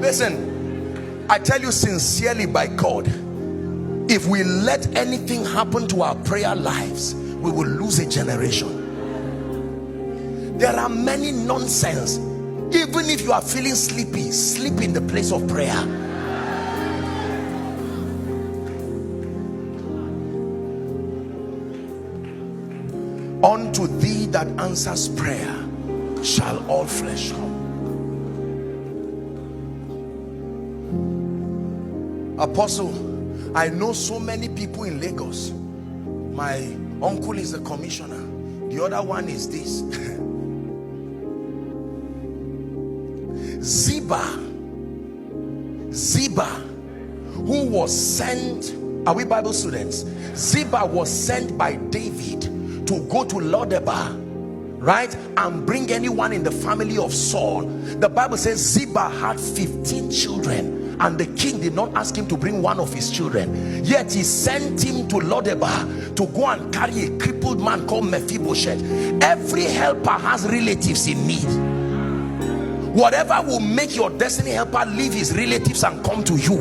Listen, I tell you sincerely by God, if we let anything happen to our prayer lives, we will lose a generation. There are many nonsense. Even if you are feeling sleepy, sleep in the place of prayer. Unto thee that answers prayer shall all flesh come. Apostle, I know so many people in Lagos. My uncle is a commissioner. The other one is this. Ziba, who was sent, are we Bible students? Ziba was sent by David to go to Lodebar, right, and bring anyone in the family of Saul. The Bible says Ziba had 15 children, and the king did not ask him to bring one of his children, yet he sent him to Lodebar to go and carry a crippled man called Mephibosheth. Every helper has relatives in need. Whatever will make your destiny helper leave his relatives and come to you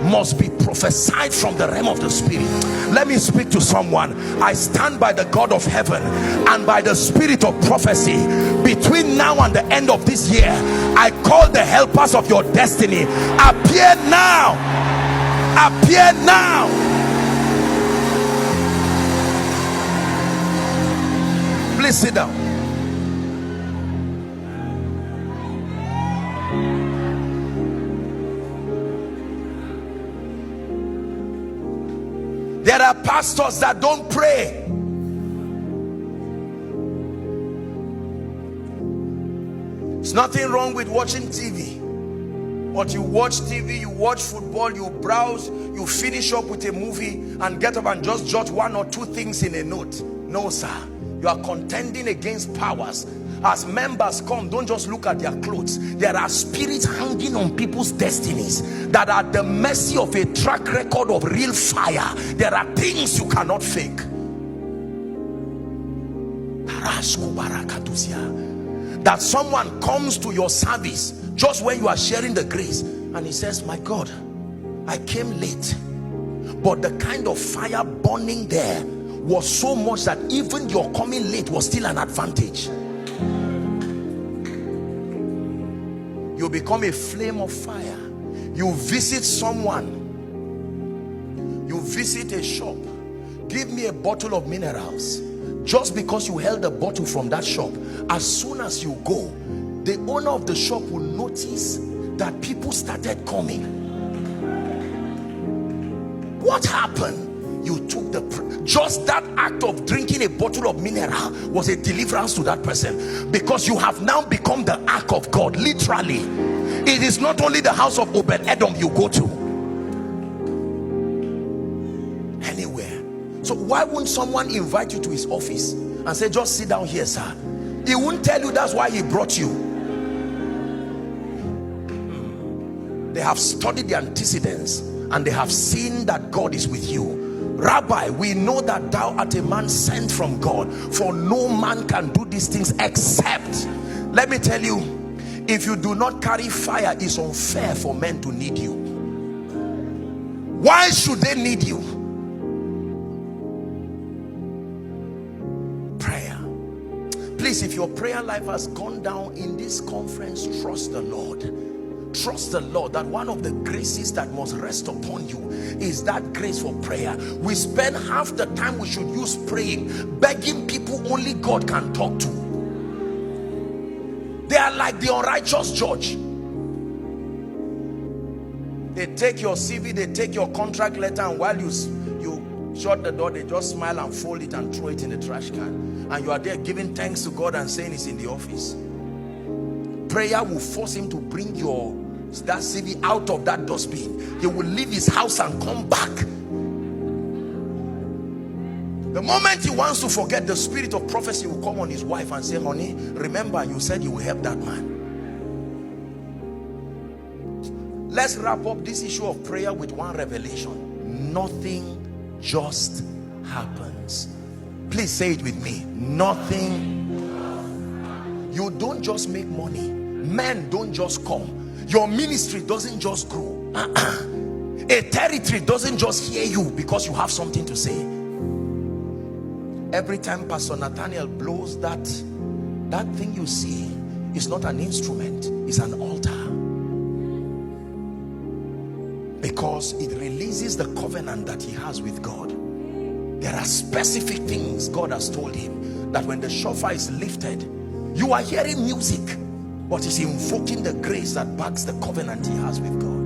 must be prophesied from the realm of the spirit. Let me speak to someone. I stand by the God of heaven and by the spirit of prophecy. Between now and the end of this year, I call the helpers of your destiny. Appear now. Appear now. Please sit down. There are pastors that don't pray. There's nothing wrong with watching TV, but you watch TV, you watch football, you browse, you finish up with a movie and get up and just jot one or two things in a note. No, sir. You are contending against powers. As members come, don't just look at their clothes. There are spirits hanging on people's destinies that are the mercy of a track record of real fire. There are things you cannot fake. That someone comes to your service just when you are sharing the grace and he says, my God, I came late, but the kind of fire burning there was so much that even your coming late was still an advantage. You become a flame of fire. You visit someone, you visit a shop, give me a bottle of minerals. Just because you held a bottle from that shop, as soon as you go, the owner of the shop will notice that people started coming. What happened? You took just that act of drinking a bottle of mineral was a deliverance to that person, because you have now become the ark of God. Literally, it is not only the house of Obed-Edom you go to, anywhere. So why wouldn't someone invite you to his office and say, just sit down here, sir? He won't tell you that's why he brought you. They have studied the antecedents and they have seen that God is with you. Rabbi, we know that thou art a man sent from God, for no man can do these things except. Let me tell you, if you do not carry fire, it's unfair for men to need you. Why should they need you? Prayer. Please, if your prayer life has gone down in this conference, trust the Lord. Trust the Lord that one of the graces that must rest upon you is that grace for prayer. We spend half the time we should use praying, begging people only God can talk to. They are like the unrighteous judge. They take your CV, they take your contract letter, and while you shut the door, they just smile and fold it and throw it in the trash can. And you are there giving thanks to God and saying it's in the office. Prayer will force him to bring that CV out of that dustbin. He will leave his house and come back. The moment he wants to forget, the spirit of prophecy will come on his wife and say, honey, remember you said you will help that man. Let's wrap up this issue of prayer with one revelation. Nothing just happens. Please say it with me. Nothing. You don't just make money. Men don't just come. Your ministry doesn't just grow. A territory doesn't just hear you because you have something to say. Every time Pastor Nathaniel blows that thing you see is not an instrument, it's an altar. Because it releases the covenant that he has with God. There are specific things God has told him, that when the shofar is lifted, you are hearing music, but he's invoking the grace that backs the covenant he has with God.